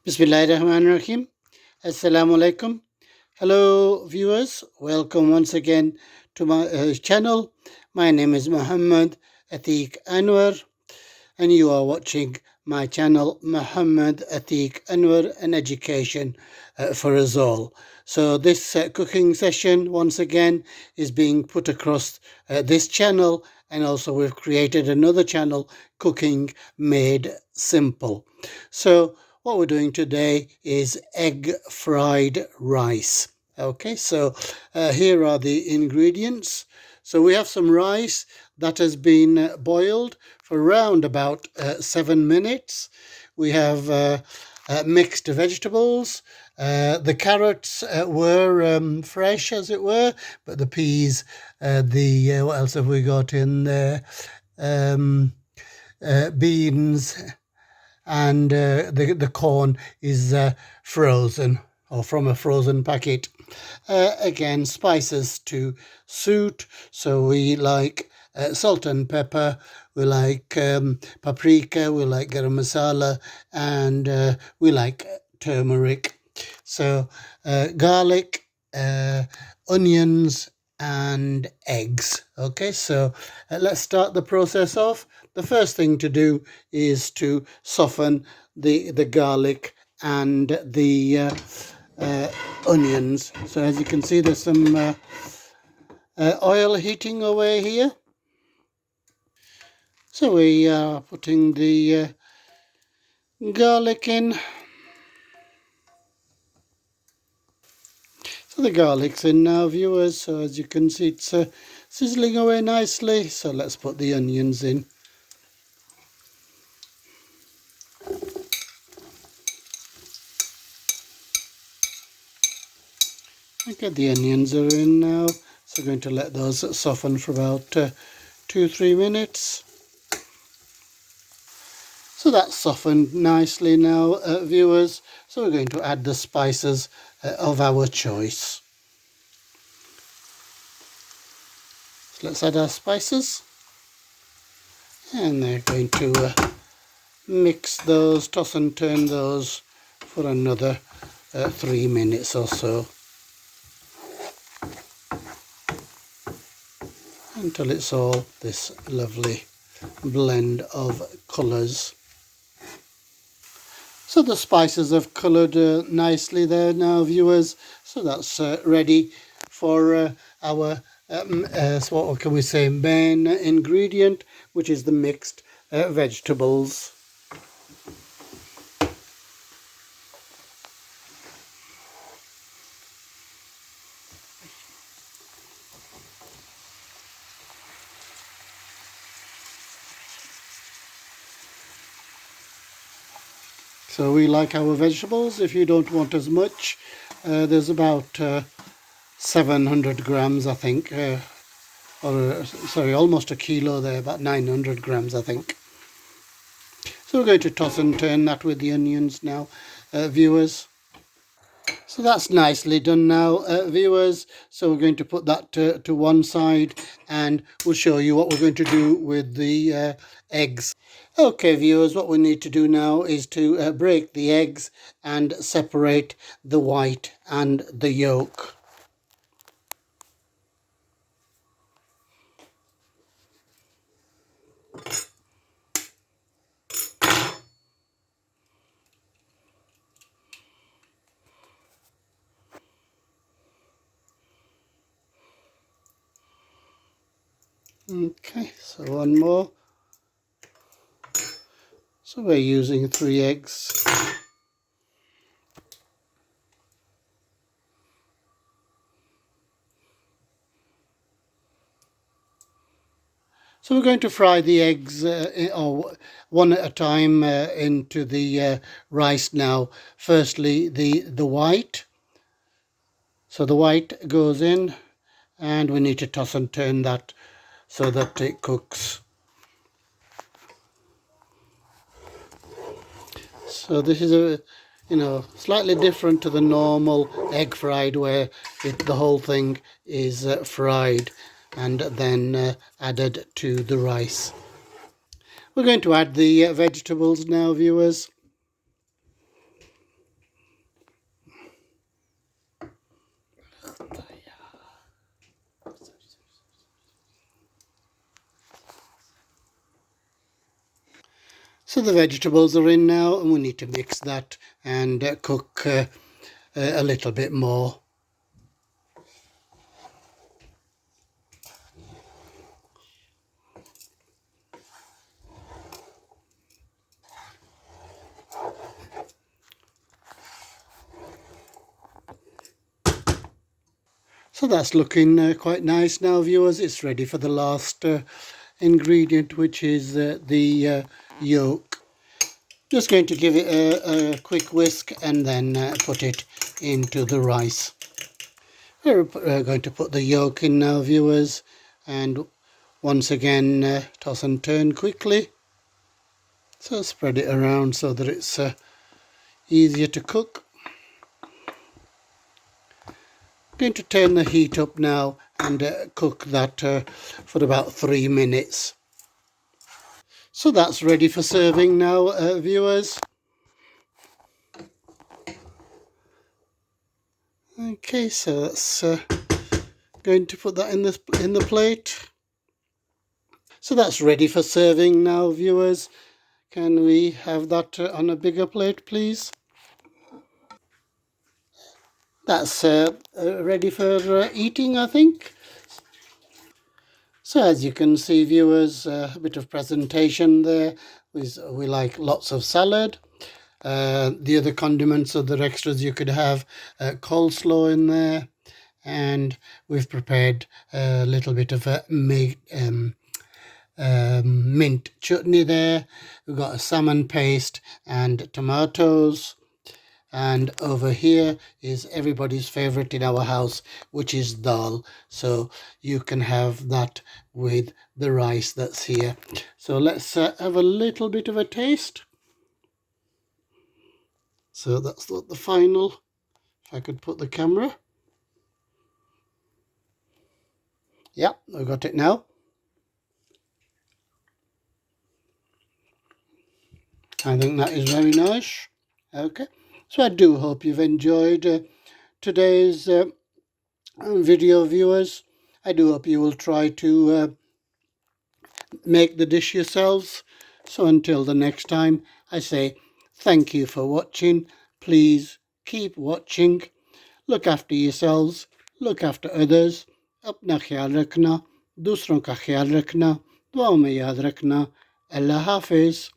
Bismillahirrahmanirrahim. Assalamu alaikum. Hello, viewers. Welcome once again to my channel. My name is Muhammad Atiq Anwar, and you are watching my channel, Muhammad Atiq Anwar, an education for us all. So, this cooking session, once again, is being put across this channel, and also we've created another channel, Cooking Made Simple. So, what we're doing today is egg fried rice. Okay, so here are the ingredients. So we have some rice that has been boiled for around about 7 minutes. We have mixed vegetables. The carrots were fresh, as it were, but the peas, what else have we got in there? Beans, and the corn is frozen or from a frozen packet. Again, spices to suit. So we like salt and pepper, we like paprika, we like garam masala, and we like turmeric. So garlic, onions, and eggs. Okay, so let's start the process off. The first thing to do is to soften the garlic and the onions. So as you can see, there's some oil heating away here. So we are putting the garlic in. So the garlic's in now, viewers. So as you can see, it's sizzling away nicely. So let's put the onions in. Okay, the onions are in now. So we're going to let those soften for about 2-3 minutes. So that's softened nicely now, viewers. So we're going to add the spices of our choice. So let's add our spices. And they're going to mix those, toss and turn those for another 3 minutes or so. Until it's all this lovely blend of colours. So the spices have coloured nicely there now, viewers. So that's ready for our, so what can we say, main ingredient, which is the mixed vegetables. So we like our vegetables. If you don't want as much, there's about 700 grams, I think, sorry, almost a kilo there, about 900 grams, I think. So we're going to toss and turn that with the onions now, viewers. So that's nicely done now, viewers. So we're going to put that to one side, and we'll show you what we're going to do with the eggs. Okay, viewers, what we need to do now is to break the eggs and separate the white and the yolk. Okay, so one more. So we're using 3 eggs. So we're going to fry the eggs one at a time into the rice now. Firstly, the white. So the white goes in, and we need to toss and turn that so that it cooks. So this is slightly different to the normal egg fried, where the whole thing is fried and then added to the rice. We're going to add the vegetables now, viewers. So the vegetables are in now, and we need to mix that and cook a little bit more. So that's looking quite nice now, viewers. It's ready for the last ingredient, which is the yolk. Just going to give it a quick whisk and then put it into the rice. We're going to put the yolk in now, viewers, and once again toss and turn quickly. So spread it around so that it's easier to cook. Going to turn the heat up now and cook that for about 3 minutes. So that's ready for serving now, viewers. Okay, so that's going to put that in the plate. So that's ready for serving now, viewers. Can we have that on a bigger plate, please? That's ready for eating, I think. So as you can see, viewers, a bit of presentation there. We like lots of salad. The other condiments, other extras you could have coleslaw in there, and we've prepared a little bit of a mint chutney there. We've got a salmon paste and tomatoes. And over here is everybody's favorite in our house, which is dal. So you can have that with the rice that's here. So let's have a little bit of a taste. So that's the final. If I could put the camera. Yeah, I've got it now. I think that is very nice. Okay, so I do hope you've enjoyed today's video, viewers. I do hope you will try to make the dish yourselves. So until the next time, I say thank you for watching. Please keep watching. Look after yourselves. Look after others. अपना ख्याल रखना, दूसरों का ख्याल रखना, दुआओं में याद रखना. अल्लाह हाफिज.